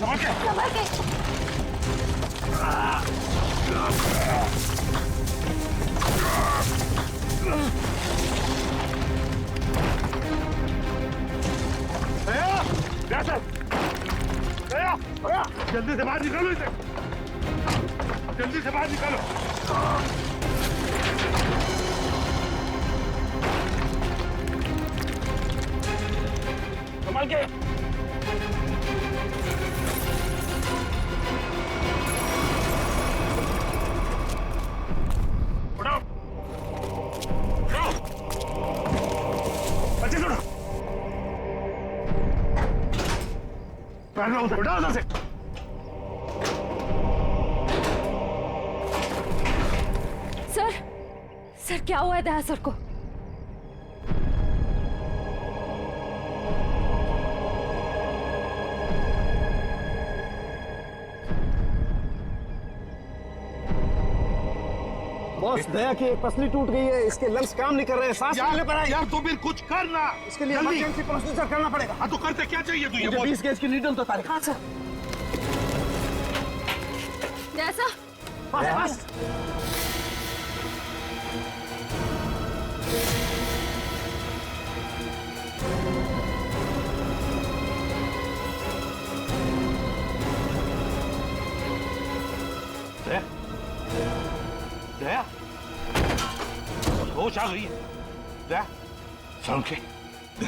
संभाल के। जल्दी से बाहर निकालो इसे, जल्दी से बाहर निकालो। संभाल के। उठाओ, उठाओ, अच्छे से उठाओ। उधर उठाओ उधर से। सर क्या हुआ है दया सर को? बॉस, दया की एक पसली टूट गई है, इसके लंग्स काम नहीं कर रहे हैं, सांस लेने पर यार तू भी कुछ कर ना, इसके लिए इमरजेंसी प्रोसीजर करना पड़ेगा। हाँ तो करते क्या चाहिए तुझे? 20 गेज की नीडल तो तारीख। हाँ सर। जैसा बस दया, होश आ गई है दया? समझ के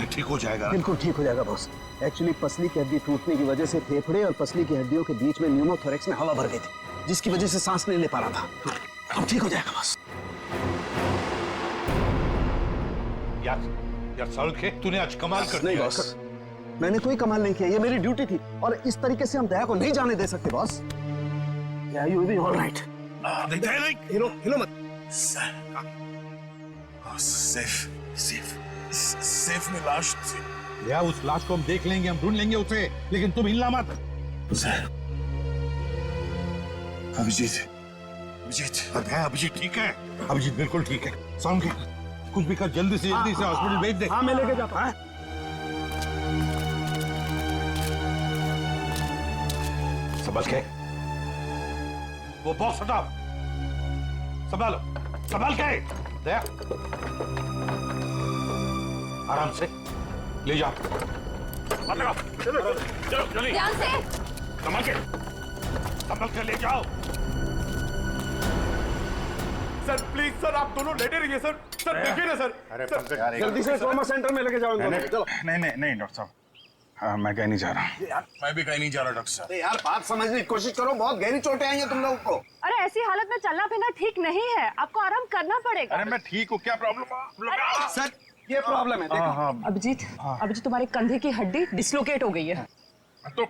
ठीक हो जाएगा। बिल्कुल ठीक हो जाएगा बॉस। एक्चुअली पसली की हड्डी टूटने की वजह से फेफड़े और पसली की हड्डियों के बीच में न्यूमोथोरेक्स में हवा भर गई थी, जिसकी वजह से सांस नहीं ले पा रहा था। अब ठीक हो जाएगा बॉस। यार सारुण के तूने आज कमाल कर नहीं दिया। बॉस, मैंने कोई कमाल नहीं किया, ये मेरी ड्यूटी थी और इस तरीके से हम दया को नहीं जाने दे सकते बॉस। या यू बी ऑलराइट? नहीं हिलो मत। सेफ में लाश थी। या उस लाश को हम देख लेंगे, हम ढूंढ लेंगे उसे, लेकिन तुम हिलना मत। अभिजीत ठीक है? अभिजीत बिल्कुल ठीक है। सारुण के कुछ भी कर, जल्दी से हॉस्पिटल भेज दे। हाँ मैं लेके जाता हूँ। संभल के, वो बॉक्स हटाओ, संभालो, संभाल के। दया आराम से ले जाओ, मत लगाओ। चलो जल्दी, ध्यान से। संभल के ले जाओ। सर प्लीज सर, आप दोनों लेटे रहिए सर। सर देखिए ना सर। अरे सर, जल्दी से ट्रॉमा सेंटर में लेके जाओ इनको। चलो। नहीं डॉक्टर साहब, हाँ मैं कहीं नहीं जा रहा। मैं भी कहीं नहीं जा रहा डॉक्टर साहब। यार बात समझने की कोशिश करो, बहुत गहरी चोटें आई हैं तुम लोगों को। अरे ऐसी हालत में चलना फिरना ठीक नहीं है, आपको आराम करना पड़ेगा। अरे मैं ठीक हूँ, क्या प्रॉब्लम? सर ये प्रॉब्लम है, देखो। हाँ अभिजीत तुम्हारे कंधे की हड्डी डिसलोकेट हो गई है। तो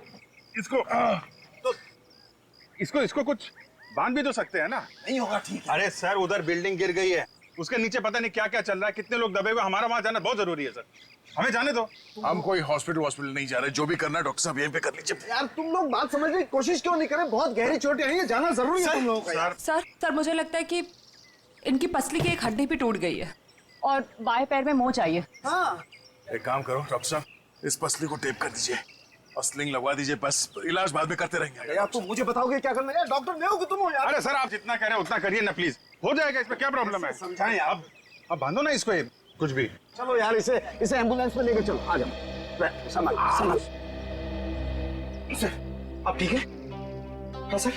इसको कुछ बांध भी तो सकते हैं ना? नहीं होगा ठीक है। अरे सर उधर बिल्डिंग गिर गई है, उसके नीचे पता नहीं क्या क्या चल रहा है, कितने लोग दबे हुए, हमारा वहां जाना बहुत जरूरी है सर, हमें जाने दो। हम कोई हॉस्पिटल नहीं जा रहे, जो भी करना है डॉक्टर साहब यहीं पे कर लीजिए। यार तुम लोग बात समझने की कोशिश क्यों नहीं करें? बहुत गहरी चोटें आई हैं, जाना जरूरी है तुम लोगों का। सर मुझे लगता है कि इनकी पसली की एक हड्डी भी टूट गई है और बाएं पैर में मोच आई है। हाँ एक काम करो डॉक्टर साहब, इस पसली को टेप कर दीजिए और स्लिंग लगवा दीजिए, बस इलाज बाद में करते रहेंगे। यार तुम मुझे बताओगे क्या करना है? यार डॉक्टर मैं हूं कि तुम हो यार? अरे सर आप जितना कह रहे हैं उतना करिए ना प्लीज, हो जाएगा, इसमें क्या प्रॉब्लम है? समझाएं यार। अब बांधो ना इसको, कुछ भी। चलो यार इसे एम्बुलेंस में लेके चलो, आ जाओ। संभाल। सर अब ठीक है? हाँ सर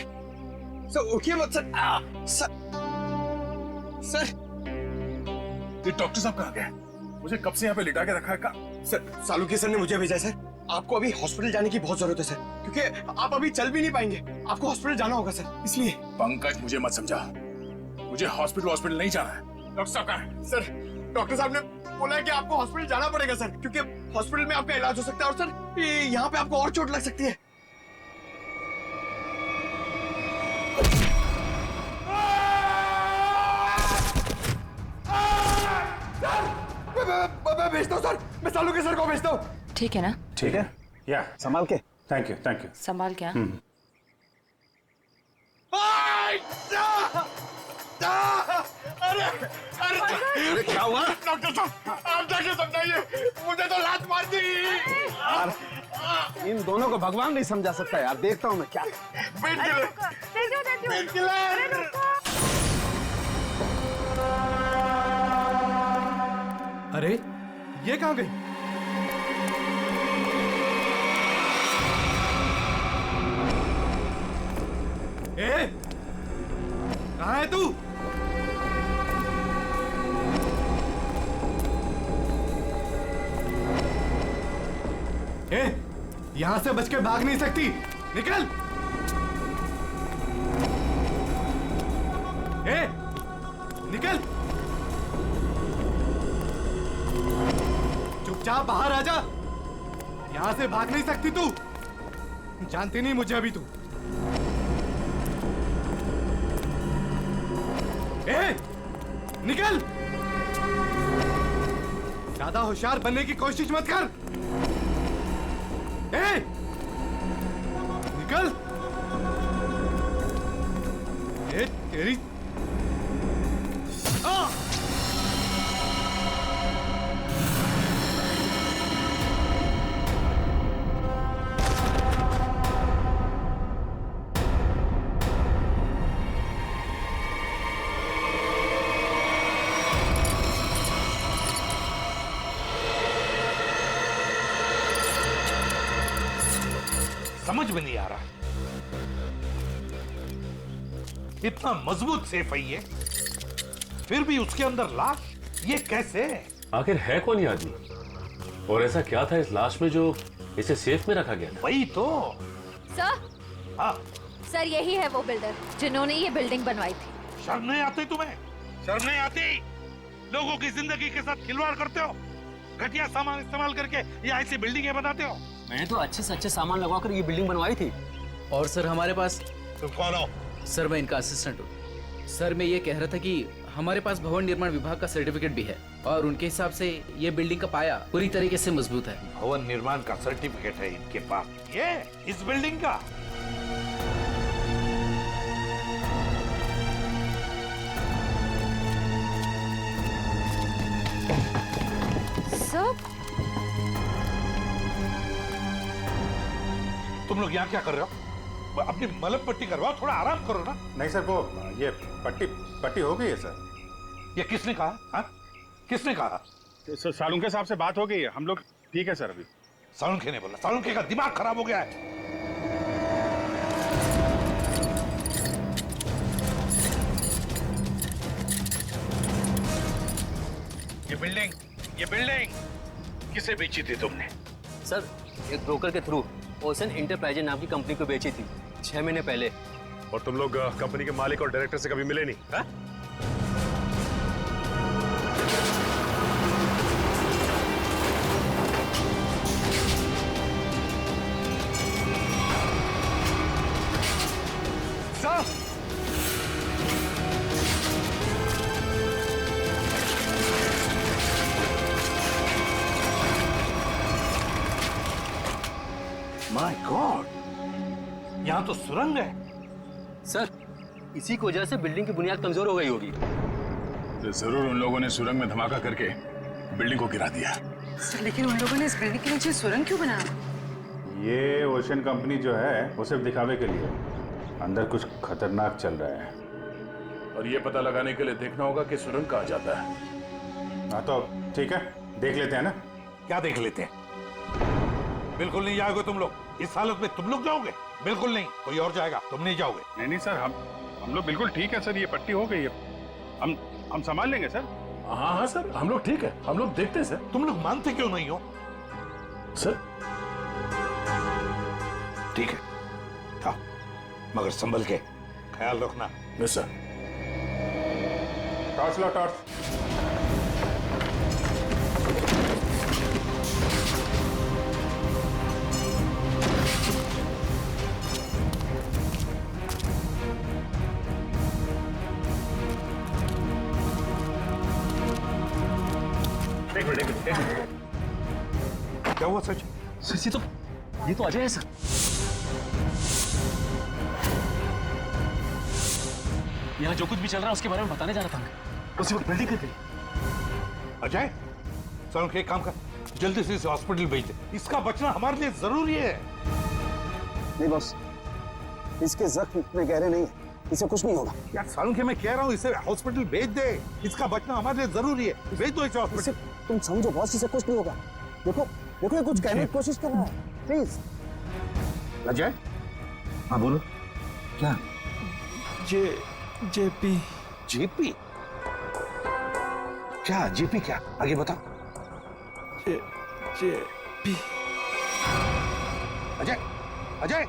उठिए मत सर। सर ये डॉक्टर साहब कहाँ गए? मुझे कब से यहाँ पे लिटा के रखा है? सर सालुकी सर ने मुझे भेजा है सर। आपको अभी हॉस्पिटल जाने की बहुत जरूरत है सर, क्योंकि आप अभी चल भी नहीं पाएंगे, आपको हॉस्पिटल जाना होगा सर, इसलिए। पंकज मुझे मत समझा, मुझे हॉस्पिटल नहीं जाना है। डॉक्टर साहब कहाँ है? सर डॉक्टर साहब ने बोला है कि आपको हॉस्पिटल जाना पड़ेगा सर, क्योंकि हॉस्पिटल में आपका इलाज हो सकता है और सर यहाँ पे आपको और चोट लग सकती है। मैं भेजता हूँ सर, मैं सालुकी सर को भेजता हूँ। ठीक है ना? ठीक है, या संभाल के। Thank you. संभाल क्या? अरे क्या हुआ? डॉक्टर साहब आप जाके समझाइए, मुझे तो लात मार दी। इन दोनों को भगवान नहीं समझा सकता यार। देखता हूँ मैं क्या। अरे ये कहाँ गई? ए, कहाँ है तू? ए, यहां से बच के भाग नहीं सकती। निकल। ए, निकल। चुपचाप बाहर आ जा। यहां से भाग नहीं सकती तू। जानती नहीं मुझे अभी तू। ए, निकल। ज्यादा होशियार बनने की कोशिश मत कर। ए, निकल। ए, तेरी समझ में नहीं आ रहा, इतना मजबूत सेफ है ये, फिर भी उसके अंदर लाश, ये कैसे? आखिर है कौन ये आदमी और ऐसा क्या था इस लाश में जो इसे सेफ में रखा गया था? वही तो। सर, हाँ, सर यही है वो बिल्डर जिन्होंने ये बिल्डिंग बनवाई थी। शर्म नहीं आती तुम्हें? शर्म नहीं आती? लोगों की जिंदगी के साथ खिलवाड़ करते हो, घटिया सामान इस्तेमाल करके ये ऐसी बिल्डिंगें बनाते हो। मैंने तो अच्छे से अच्छे सामान लगवाकर ये बिल्डिंग बनवाई थी। और सर हमारे पास, तुम कौन हो? सर मैं इनका असिस्टेंट हूँ। सर मैं ये कह रहा था कि हमारे पास भवन निर्माण विभाग का सर्टिफिकेट भी है और उनके हिसाब से ये बिल्डिंग का पाया पूरी तरीके से मजबूत है। भवन निर्माण का सर्टिफिकेट है इनके पास? ये इस बिल्डिंग का? सर, तुम लोग यहाँ क्या कर रहे हो? अपनी मलम पट्टी करवाओ, थोड़ा आराम करो ना। नहीं सर, वो ये पट्टी हो गई है सर। ये किसने कहा? हाँ? किसने कहा? तो सालुंके साहब से बात हो गई है, हम लोग ठीक है सर अभी। सालुंके ने बोला? सालुंके का दिमाग खराब हो गया है। ये बिल्डिंग किसे बेची थी तुमने? सर एक ब्रोकर के थ्रू ओशन इंटरप्राइजेज नाम की कंपनी को बेची थी 6 महीने पहले। और तुम लोग कंपनी के मालिक और डायरेक्टर से कभी मिले नहीं? हा? माय गॉड, यहाँ तो सुरंग है। सर इसी की वजह से बिल्डिंग की बुनियाद कमजोर हो गई होगी। तो जरूर उन लोगों ने सुरंग में धमाका करके बिल्डिंग को गिरा दिया। सर लेकिन उन लोगों ने इस बिल्डिंग के नीचे सुरंग क्यों बनाया? ये ओशन कंपनी जो है वो सिर्फ दिखावे के लिए, अंदर कुछ खतरनाक चल रहा है। और ये पता लगाने के लिए देखना होगा कि सुरंग कहाँ जाता है। हाँ तो ठीक है, देख लेते हैं ना। क्या देख लेते हैं? बिल्कुल नहीं जाओगे तुम लोग। इस हालत में तुम लोग जाओगे? बिल्कुल नहीं, कोई और जाएगा, तुम नहीं जाओगे। नहीं सर, हम लोग बिल्कुल ठीक है सर, ये पट्टी हो गई है, हम संभाल लेंगे सर। हाँ हाँ सर, हम लोग ठीक है, हम लोग देखते हैं सर। तुम लोग मानते क्यों नहीं हो? सर ठीक है, हाँ, मगर संभल के ख्याल रखना। Yes sir. टॉर्च लो, टॉर्च। क्या हुआ सच? सर ये तो अजय है सर। यहाँ जो कुछ भी चल रहा है उसके बारे में बताने जा रहा था। उसी वक्त बिल्डिंग गिर गई। अजय, सालुंके एक काम कर, जल्दी से इसे हॉस्पिटल भेज दे। इसका बचना हमारे लिए जरूरी है। नहीं बॉस, इसके जख्म इतने गहरे नहीं है, इसे कुछ नहीं होगा। यार सालुंखे, मैं कह रहा हूँ इसे हॉस्पिटल भेज दे। इसका बचना हमारे लिए जरूरी है। भेज दो इसे हॉस्पिटल। तुम समझो बॉस, इसे कुछ नहीं होगा। देखो देखो, ये कुछ कहने की कोशिश कर रहा है। प्लीज। अजय, हाँ बोलो। क्या? जेपी। जेपी? क्या जेपी? क्या आगे बताओ। जेपी। अजय, अजय,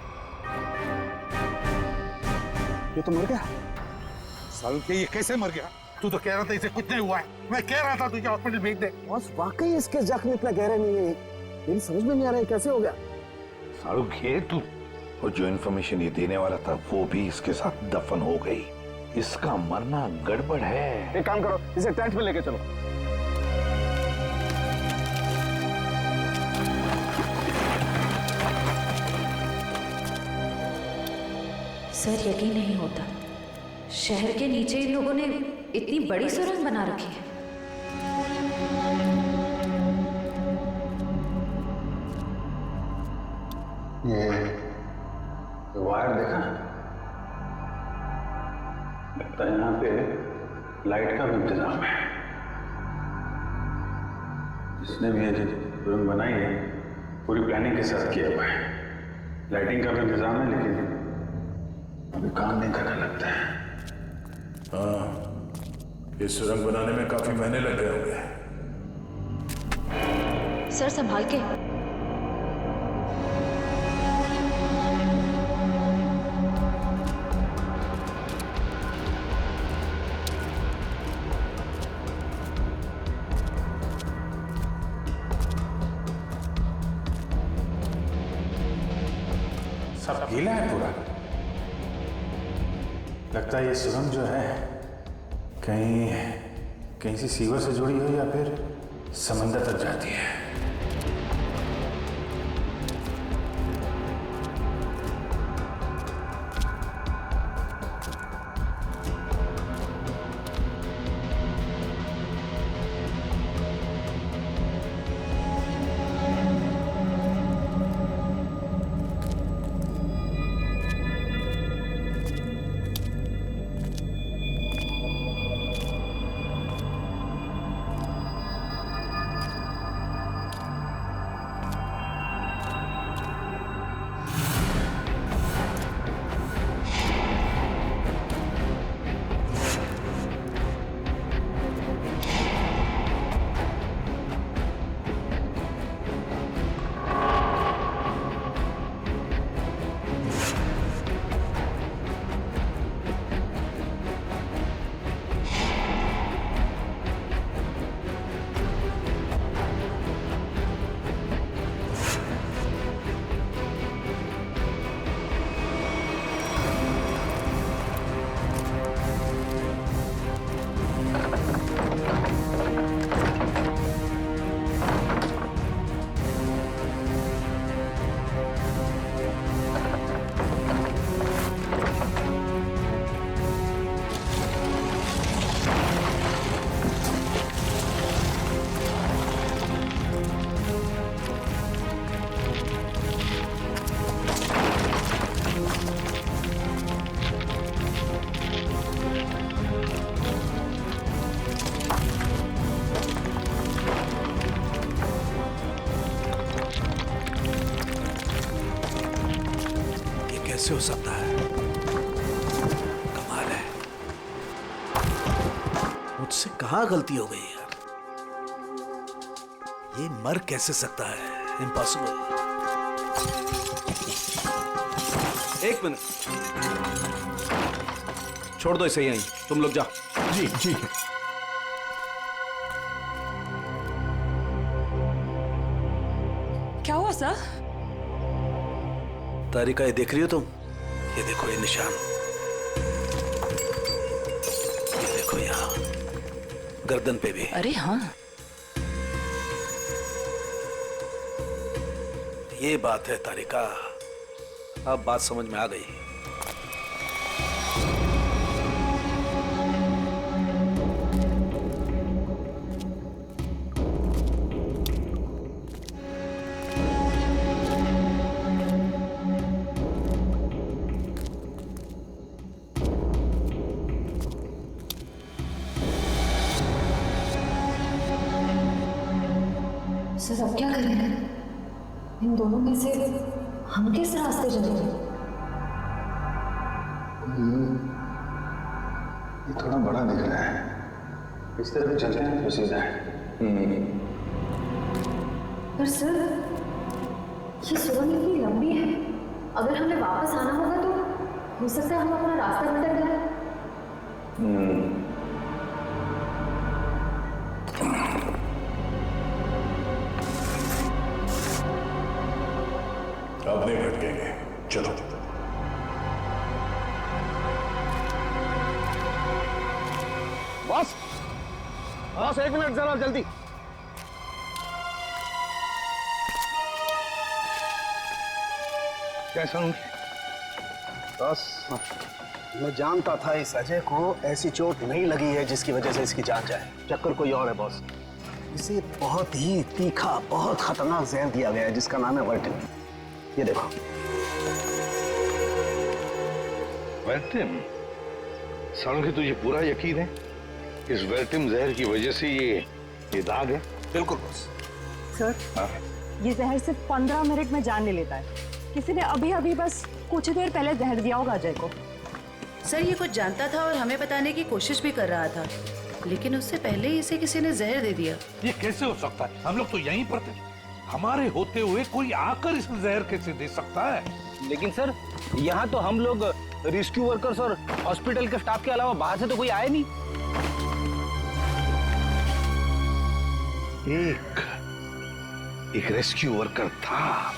ये तो मर गया। सालुंखे, ये कैसे मर गया? तू तो कह रहा था इसे कुछ नहीं हुआ है। मैं कह रहा था तुझे हॉस्पिटल भेज दे। बॉस वाकई इसके जख्म इतना गहरे नहीं है। मेरी समझ में नहीं आ रहा है कैसे हो गया। सालुखे, तू और जो इन्फॉर्मेशन ये देने वाला था वो भी इसके साथ दफन हो गई। इसका मरना गड़बड़ है। एक काम करो, इसे टेंट में लेके चलो। सर यकीन नहीं होता, शहर के नीचे इन लोगों ने इतनी बड़ी सुरंग बना रखी है। ये वायर देखा? लगता है यहाँ पे लाइट का भी इंतजाम है। जिसने भी ये सुरंग बनाई है पूरी प्लानिंग के साथ किया हुआ है। लाइटिंग का भी इंतजाम है, लेकिन अभी काम नहीं करने लगता है। हाँ, ये सुरंग बनाने में काफी महीने लग गए होंगे। सर संभाल के। सब गीला है पूरा। लगता है ये सुरंग जो है कहीं से सीवर से जुड़ी हो या फिर समंदर तक जाती है। कैसे हो सकता है? कमाल है। मुझसे कहाँ गलती हो गई यार? ये मर कैसे सकता है? इम्पॉसिबल। एक मिनट, छोड़ दो इसे यहीं। तुम लोग जाओ। जी जी। क्या हुआ सर? तारिका, ये देख रही हो तुम? ये देखो ये निशान, ये देखो यहाँ गर्दन पे भी। अरे हाँ, ये बात है तारिका, अब बात समझ में आ गई। सर अब क्या करें? इन दोनों में से हम किस रास्ते चलेंगे? ये थोड़ा बड़ा दिख रहा है, इस तरफ चलते हैं तो सीधा है। पर सर ये सुरंग इतनी लंबी है, अगर हमें वापस आना होगा तो हो सकता है हम अपना रास्ता भटक जाए। अब नहीं भटकेंगे, चलो। बॉस बॉस, 1 मिनट जरा जल्दी। कैसा हूँ? बस मैं जानता था इस अजय को ऐसी चोट नहीं लगी है जिसकी वजह से इसकी जान जाए। चक्कर कोई और है बॉस। इसे बहुत ही तीखा, बहुत खतरनाक जहर दिया गया है जिसका नाम है वर्टिन। ये देखो। वर्टिन? सालों की तुझे पूरा यकीन है इस वर्टिन जहर की वजह से ये दाग है? बिल्कुल बॉस। सर ये जहर सिर्फ 15 मिनट में जान ले लेता है। किसी ने अभी अभी बस कुछ देर पहले जहर दिया होगा अजय को। सर ये कुछ जानता था और हमें बताने की कोशिश भी कर रहा था, लेकिन उससे पहले ही इसे किसी ने जहर दे दिया। ये कैसे हो सकता है? हम लोग तो यहीं पर थे। हमारे होते हुए कोई आकर इस जहर कैसे दे सकता है? लेकिन सर यहाँ तो हम लोग रेस्क्यू वर्कर्स और हॉस्पिटल के स्टाफ के अलावा बाहर से तो कोई आया नहीं। एक रेस्क्यू वर्कर था।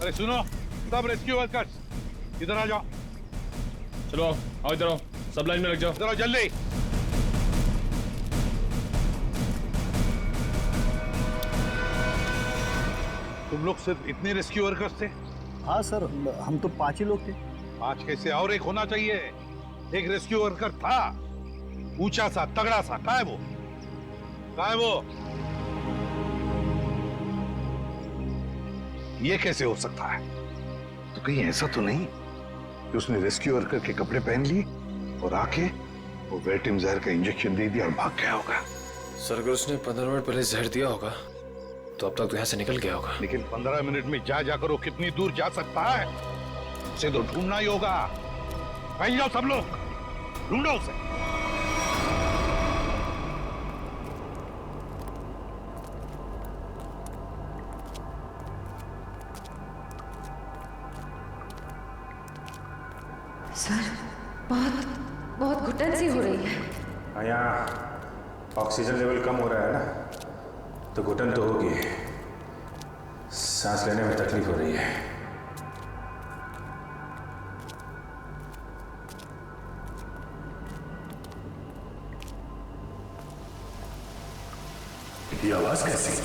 अरे सुनो सब रेस्क्यू वर्कर्स, इधर आ जाओ। चलो आओ, इधर आओ, सब लाइन में लग जाओ। इधर आओ जल्दी। तुम लोग सिर्फ इतने रेस्क्यू वर्कर्स थे? हाँ सर, हम तो 5 ही लोग थे। 5 कैसे? और एक होना चाहिए। एक रेस्क्यू वर्कर था, ऊंचा सा, तगड़ा सा। कहाँ है वो? कहाँ है वो? ये कैसे हो सकता है? तो कहीं ऐसा तो नहीं कि उसने रेस्क्यू वर्कर के कपड़े पहन लिए और आके वो वर्टिन जहर का इंजेक्शन दे दिया और भाग गया होगा? सर अगर उसने 15 मिनट पहले जहर दिया होगा तो अब तक तो यहाँ से निकल गया होगा। लेकिन 15 मिनट में जाकर वो कितनी दूर जा सकता है? उसे तो ढूंढना ही होगा। कहीं जाओ सब लोग, ढूंढो उसे। सर बहुत घुटन सी हो रही है। यहाँ ऑक्सीजन लेवल कम हो रहा है ना, तो घुटन तो होगी, सांस लेने में तकलीफ हो रही है। ये आवाज कैसी?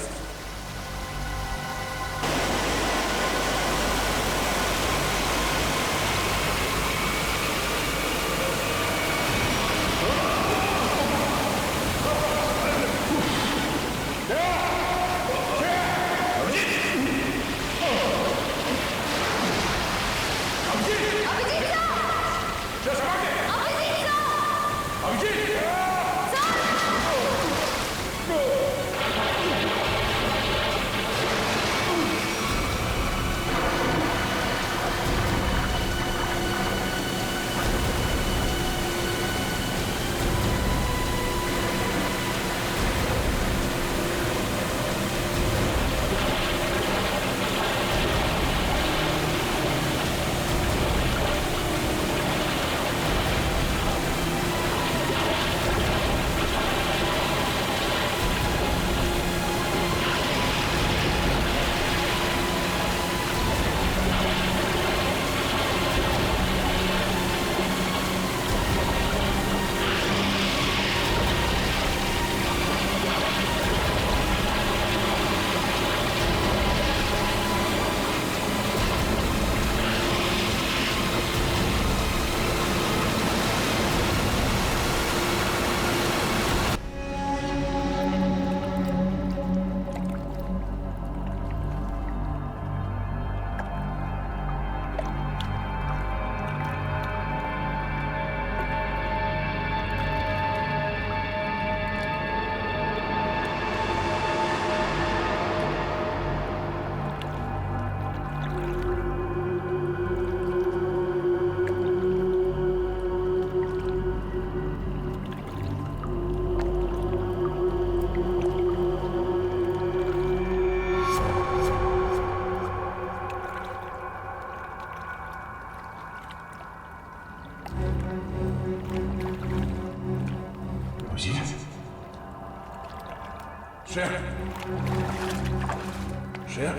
श्रेया,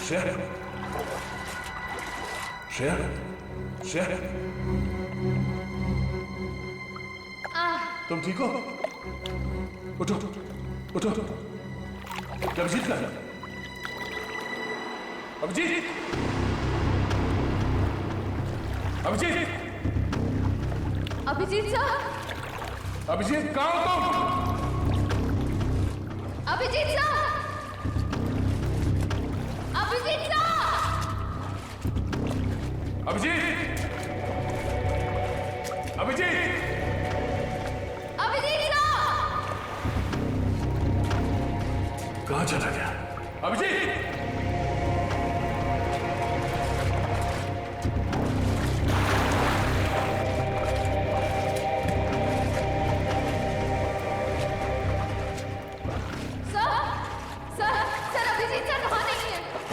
श्रेया, श्रेया, श्रेया, तुम ठीक हो? उठो, उठो, अभिजीत का, अभिजीत, अभिजीत, अभिजीत साहब, अभिजीत कहाँ हो तुम? अभिजीत साहब, अभिजीत साहब, अभिजीत, अभिजीत, अभिजीत साहब, कहाँ चला गया? अभिजीत,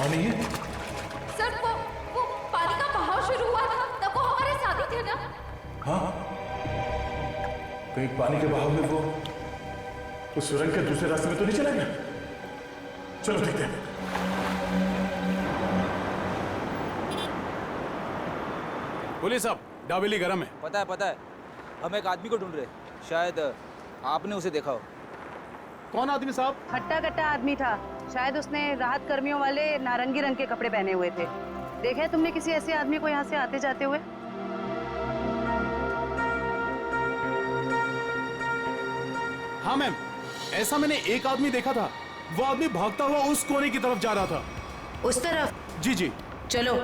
नहीं है सर वो पानी का बहाव शुरू हुआ था तब वो हमारे साथ ही थे ना। हाँ, कहीं पानी के बहाव में वो उस सुरंग के दूसरे रास्ते में तो नहीं चला गया? चलो देखते हैं। पुलिस साहब, डाबेली गरम है। पता है हम एक आदमी को ढूंढ रहे, शायद आपने उसे देखा हो। कौन आदमी साहब? हट्टा कट्टा आदमी था, शायद उसने राहत कर्मियों वाले नारंगी रंग के कपड़े पहने हुए थे। देखा तुमने किसी ऐसे आदमी को यहाँ से आते जाते हुए? हाँ मैम, ऐसा मैंने एक आदमी देखा था। वो आदमी भागता हुआ उस कोने की तरफ जा रहा था। उस तरफ? जी जी। चलो।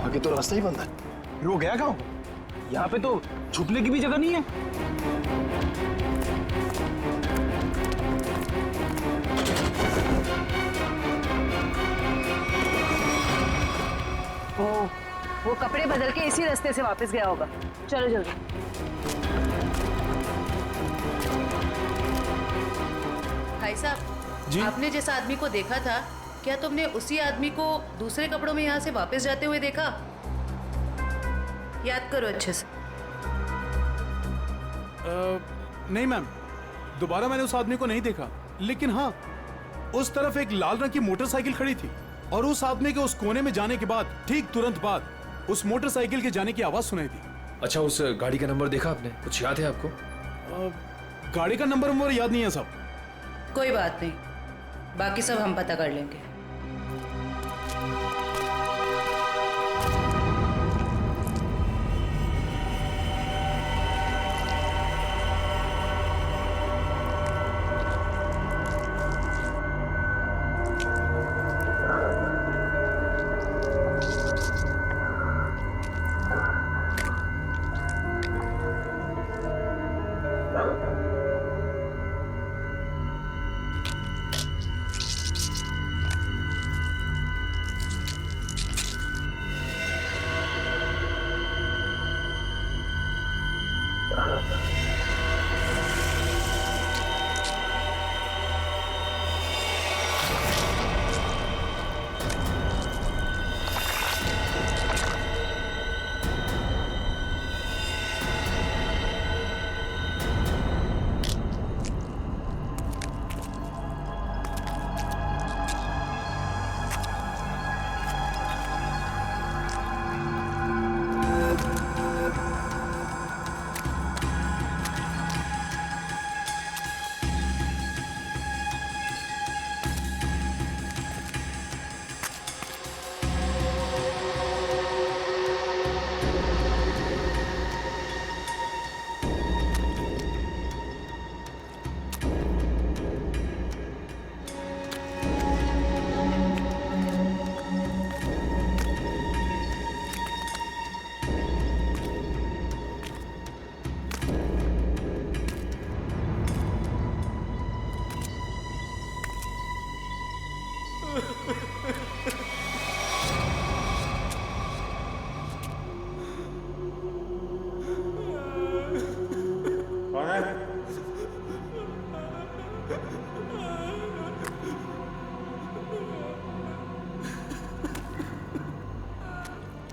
आगे तो रास्ता ही बंद है। वो गया कहाँ? यहाँ पे तो छुपने की भी जगह नहीं है। वो कपड़े बदल के इसी रास्ते से वापस गया होगा। चलो जल्दी। भाई साहब जी, आपने जिस आदमी को देखा था, क्या तुमने उसी आदमी को दूसरे कपड़ों में यहाँ से वापस जाते हुए देखा? याद करो अच्छे से। नहीं मैम, दोबारा मैंने उस आदमी को नहीं देखा, लेकिन हाँ, उस तरफ एक लाल रंग की मोटरसाइकिल खड़ी थी और उस आदमी के उस कोने में जाने के बाद ठीक तुरंत बाद उस मोटरसाइकिल के जाने की आवाज सुनाई दी। अच्छा, उस गाड़ी का नंबर देखा आपने? कुछ याद है आपको? गाड़ी का नंबर याद नहीं है साहब। कोई बात नहीं, बाकी सब हम पता कर लेंगे।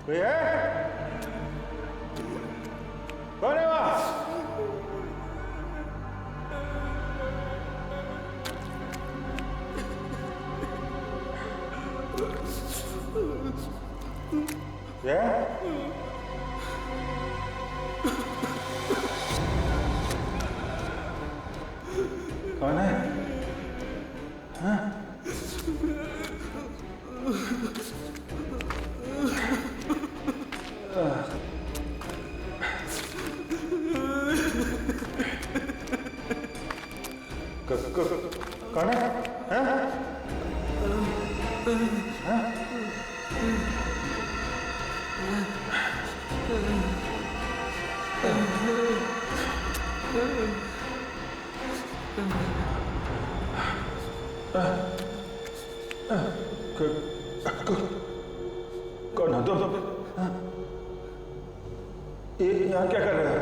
कोई है? कौन है वहां? क्या? कौन है? हाँ? कौन है? हाँ? हाँ? कौन हो तुम? ये यहाँ क्या कर रहे हो?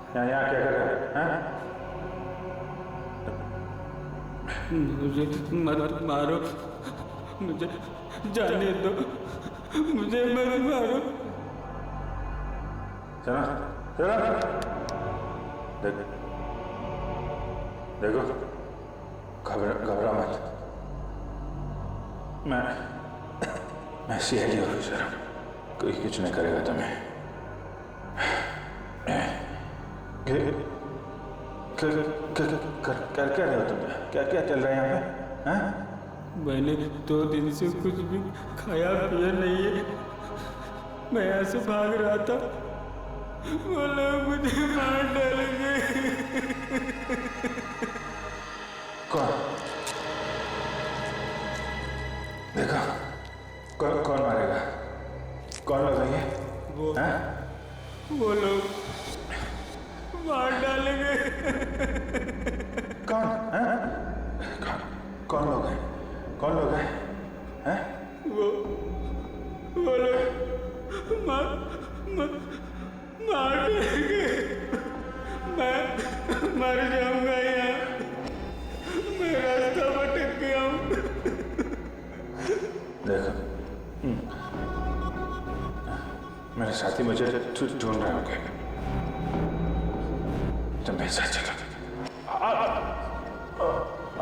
यहाँ क्या कर रहे हो? मुझे मत मारो, मुझे जाने दो, मुझे मत मारो। चलो चलो देखो घबरा मत। मैं सीआईडी ऑफिसर हूँ, कोई कुछ नहीं करेगा तुम्हें। कर क्या रहे हो तुम? क्या चल रहा है यहाँ पे? हाँ? मैंने 2 दिन से कुछ भी खाया पिया नहीं है। मैं यहाँ से भाग रहा था, वो लोग मुझे मार डालेंगे। कौन? देखो कौन मारेगा? कौन लोग हैं ये? वो लोग मार डालेंगे। कौन? कौन लोग हैं? कौन लोग हैं? हैं? वो लोग मार देंगे। मैं मर जाऊंगा यहाँ, मैं रास्ता भटक गया हूँ। देखो मेरे साथी मुझे ढूंढ रहे होंगे, तो मेरे साथ चलो।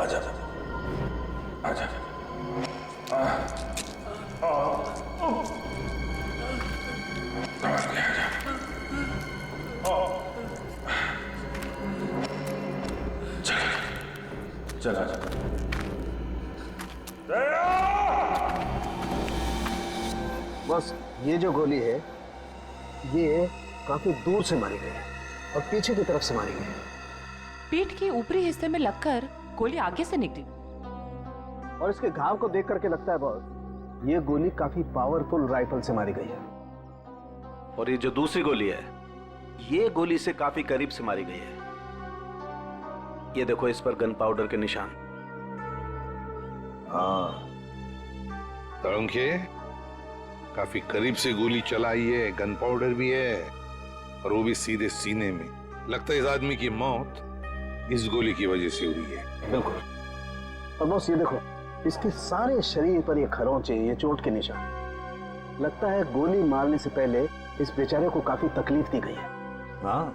आजा आजा। चला बस ये जो गोली है ये काफी दूर से मारी गई है और पीछे की तरफ से मारी गई है। पीठ के ऊपरी हिस्से में लगकर गोली आगे से निकली और इसके घाव को देख करके लगता है बॉस ये गोली काफी पावरफुल राइफल से मारी गई है। और ये जो दूसरी गोली है ये गोली से काफी करीब से मारी गई है। ये देखो इस पर गन पाउडर के निशान। हाँ तड़ुंखे, काफी करीब से गोली चलाई है, गन पाउडर भी है और वो भी सीधे सीने में। लगता है इस आदमी की मौत इस गोली की वजह से हुई है। बिल्कुल। और बॉस ये देखो इसके सारे शरीर पर ये खरोंचे, ये चोट के निशान। लगता है गोली मारने से पहले इस बेचारे को काफी तकलीफ दी गई है। हाँ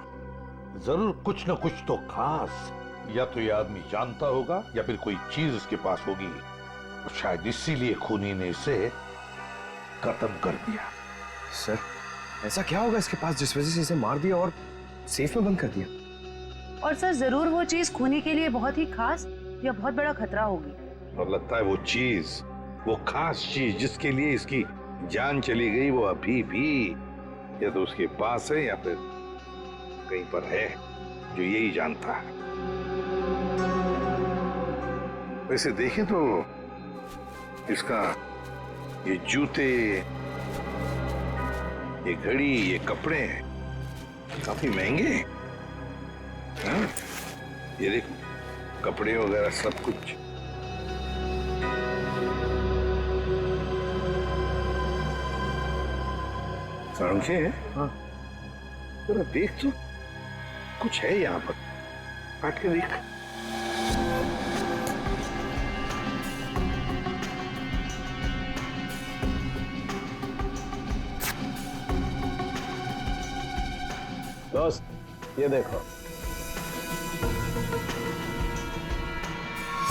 जरूर कुछ न कुछ तो खास, या तो ये आदमी जानता होगा या फिर कोई चीज उसके पास होगी, और शायद इसीलिए खूनी ने इसे खत्म कर दिया। सर ऐसा क्या होगा इसके पास जिस वजह से इसे मार दिया और सेफ में बंद कर दिया? और सर जरूर वो चीज खूनी के लिए बहुत ही खास या बहुत बड़ा खतरा होगी। और लगता है वो चीज, वो खास चीज जिसके लिए इसकी जान चली गई, वो अभी भी या तो उसके पास है या फिर कहीं पर है जो यही जानता है। वैसे देखें तो इसका ये जूते, ये घड़ी, ये कपड़े काफी महंगे हैं। हाँ? ये देखो कपड़े वगैरह सब कुछ। सारंगे, हाँ जरा देख तो, कुछ है यहाँ पर, काट के देख। दोस्त ये देखो,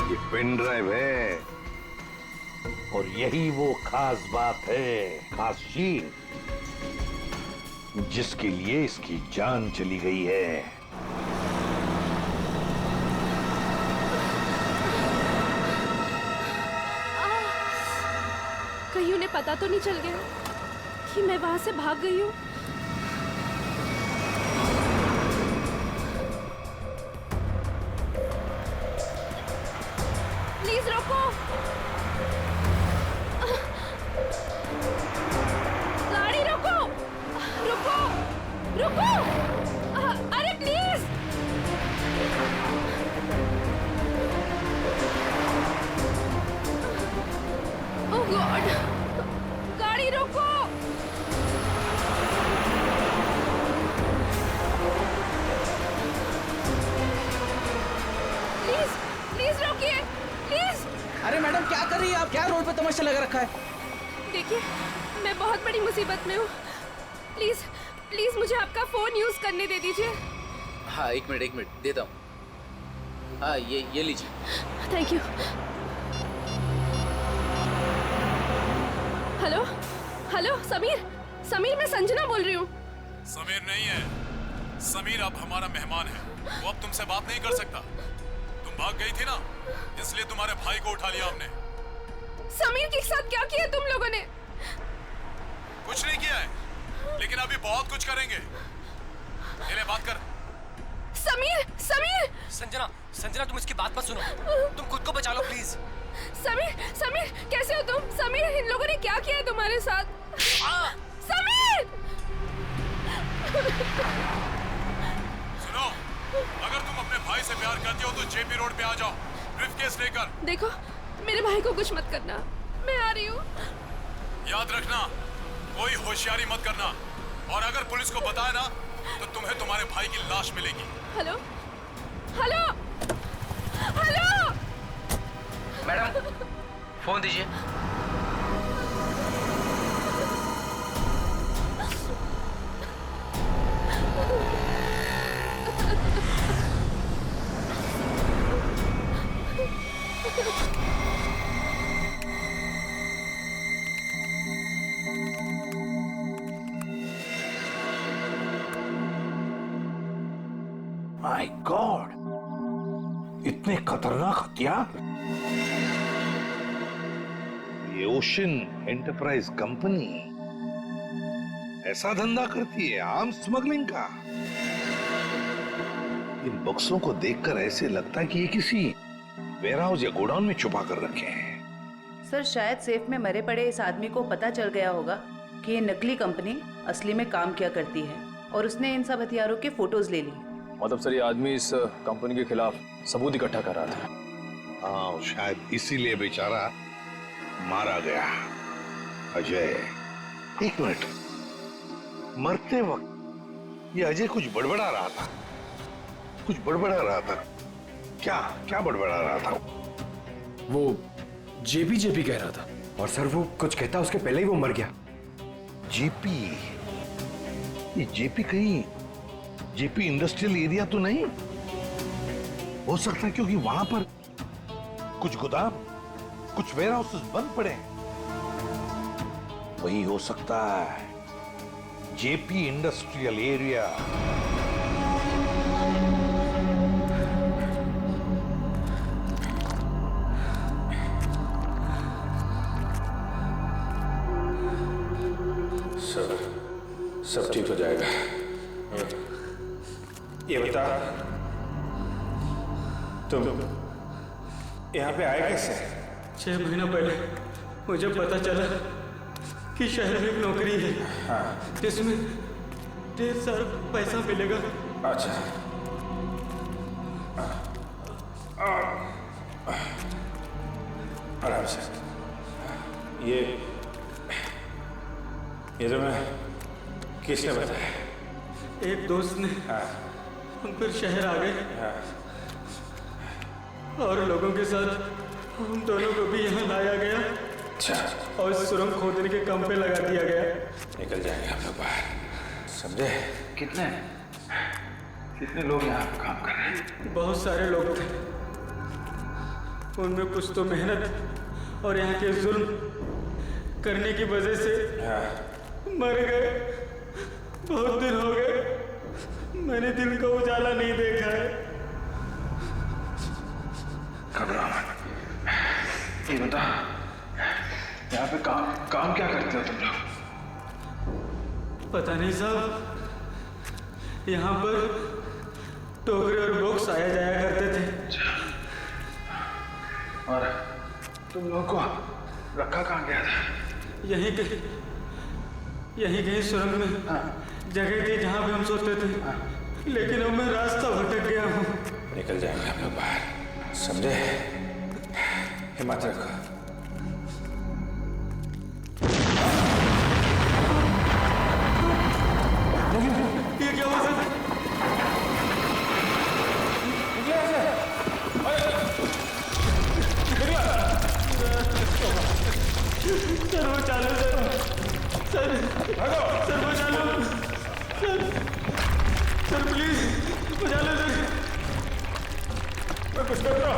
ये पेन ड्राइव है और यही वो खास बात है, खास चीज जिसके लिए इसकी जान चली गई है। कहीं उन्हें पता तो नहीं चल गया कि मैं वहां से भाग गई हूँ? प्लीज रोको, गाड़ी रोको, रुको, रुको, अरे प्लीज। ओह गॉड, गाड़ी रोको। प्लीज प्लीज रोकिए, प्लीज। अरे मैडम क्या कर रही है आप? क्या रोड पे तमाशा लगा रखा है? देखिए मैं बहुत बड़ी मुसीबत में हूँ, प्लीज प्लीज मुझे आपका फोन यूज करने दे दीजिए। हाँ एक मिनट देता हूँ। हाँ ये लीजिए। Thank you. Hello hello, Sameer मैं संजना बोल रही हूँ। समीर नहीं है, समीर अब हमारा मेहमान है, वो अब तुमसे बात नहीं कर सकता। तुम भाग गई थी ना, इसलिए तुम्हारे भाई को उठा लिया हमने। समीर के साथ क्या किया तुम लोगों ने? कुछ नहीं किया है, लेकिन अभी बहुत कुछ करेंगे। ले बात कर। समीर संजना तुम इसकी बात मत सुनो, तुम खुद को बचा लो प्लीज। समीर कैसे हो तुम? समीर इन लोगों ने क्या किया है तुम्हारे साथ? समीर! सुनो, अगर तुम अपने भाई से प्यार करती हो तो जेपी रोड पे आ जाओ, ब्रीफकेस लेकर। देखो मेरे भाई को कुछ मत करना, मैं आ रही हूँ। याद रखना, कोई होशियारी मत करना, और अगर पुलिस को बताए ना तो तुम्हें तुम्हारे भाई की लाश मिलेगी। Hello hello hello, madam phone दीजिए। माय गॉड, इतने खतरनाक हथियार। ये ओशन एंटरप्राइज कंपनी ऐसा धंधा करती है, आर्म्स स्मगलिंग का। इन बक्सों को देखकर ऐसे लगता है कि ये किसी वेयरहाउस या गोडाउन में छुपा कर रखे हैं। सर शायद सेफ में मरे पड़े इस आदमी को पता चल गया होगा कि ये नकली कंपनी असली में काम क्या करती है, और उसने इन सब हथियारों के फोटोज ले ली। मतलब सर ये आदमी इस कंपनी के खिलाफ सबूत इकट्ठा कर रहा था। हाँ, शायद इसीलिए बेचारा मारा गया। अजय, एक मिनट, मरते वक्त ये अजय कुछ बड़बड़ा रहा था, क्या बड़बड़ा रहा था? वो जेपी कह रहा था। और सर वो कुछ कहता उसके पहले ही वो मर गया। जेपी, ये जेपी कहीं जेपी इंडस्ट्रियल एरिया तो नहीं हो सकता, क्योंकि वहां पर कुछ गोदाम, कुछ वेयरहाउसेस बंद पड़े हैं। वही हो सकता है, जेपी इंडस्ट्रियल एरिया। सब ठीक हो जाएगा। ये बता, तुम यहाँ पे आए कैसे? 6 महीना पहले मुझे पता चला कि शहर में एक नौकरी है, हाँ, जिसमें ढेर सारा पैसा मिलेगा। अच्छा, आराम से। ये तो मैं किसने बताया? एक दोस्त ने। हाँ। हम फिर शहर आ गए। हाँ। और लोगों के साथ हम दोनों को भी यहाँ लाया गया। अच्छा। और सुरंग खोदने के काम पे लगा दिया गया। निकल जाएंगे हम लोग बाहर, समझे? कितने? कितने लोग यहाँ पे काम कर रहे हैं? बहुत सारे लोग थे, उनमें कुछ तो मेहनत और यहाँ के जुल्म करने की वजह से मर गए। बहुत दिन हो गए मैंने दिन का उजाला नहीं देखा है। घबराओ मत। ये बता, यहाँ पे काम क्या करते हो तुम लोग? पता नहीं साहब, यहाँ पर टोकरे और बॉक्स आया जाया करते थे। और तुम लोगों को रखा कहाँ गया था? यहीं कहीं सुरंग में जगह थी जहाँ पे हम सोते थे, लेकिन अब मैं रास्ता भटक गया हूँ। निकल जाएंगे हम लोग बाहर, समझे? हिम्मत रखो। ये क्या हुआ सर? सर वो चालू सर वो चालू सर प्लीज वो चालू सर। मैं कुछ करता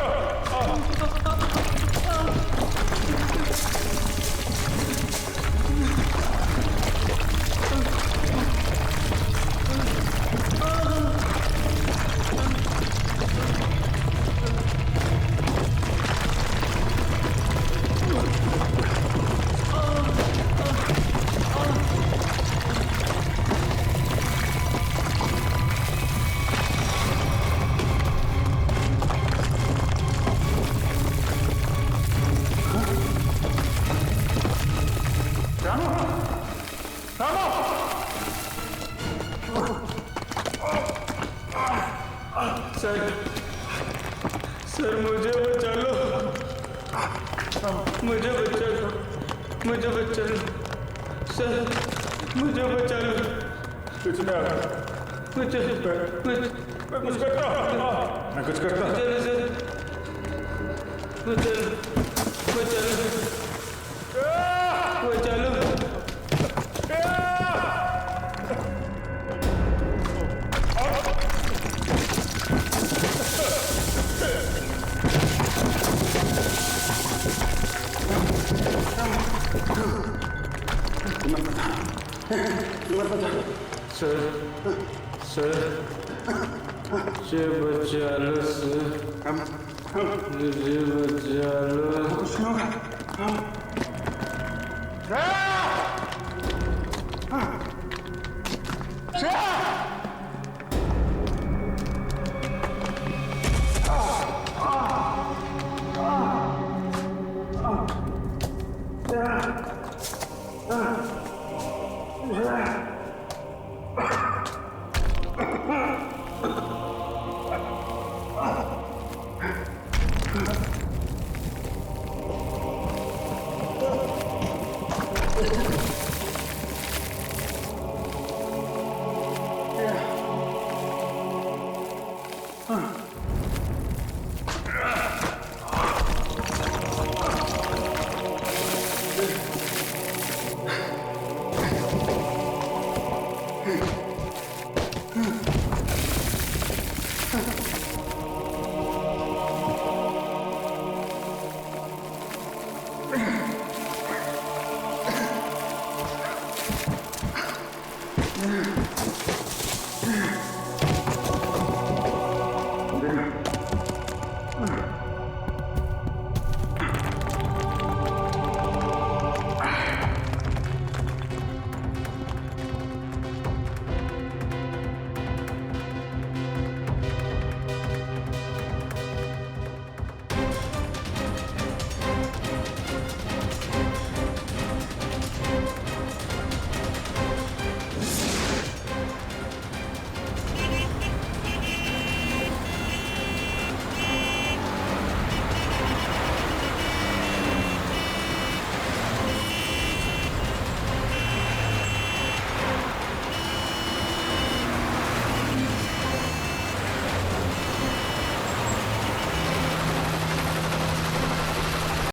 सर मुझे बचा लो, मुझे बचा लो, मुझे बचा लो सर, मुझे बचा लो। कुछ ना, मैं कुछ करता हूँ। मैं कुछ करता हूँ। चलो सर, बचा लो, बचा लो, बचा लो। सर मुझे बचा लो सर, मुझे बचा लो। कुछ नहीं होगा।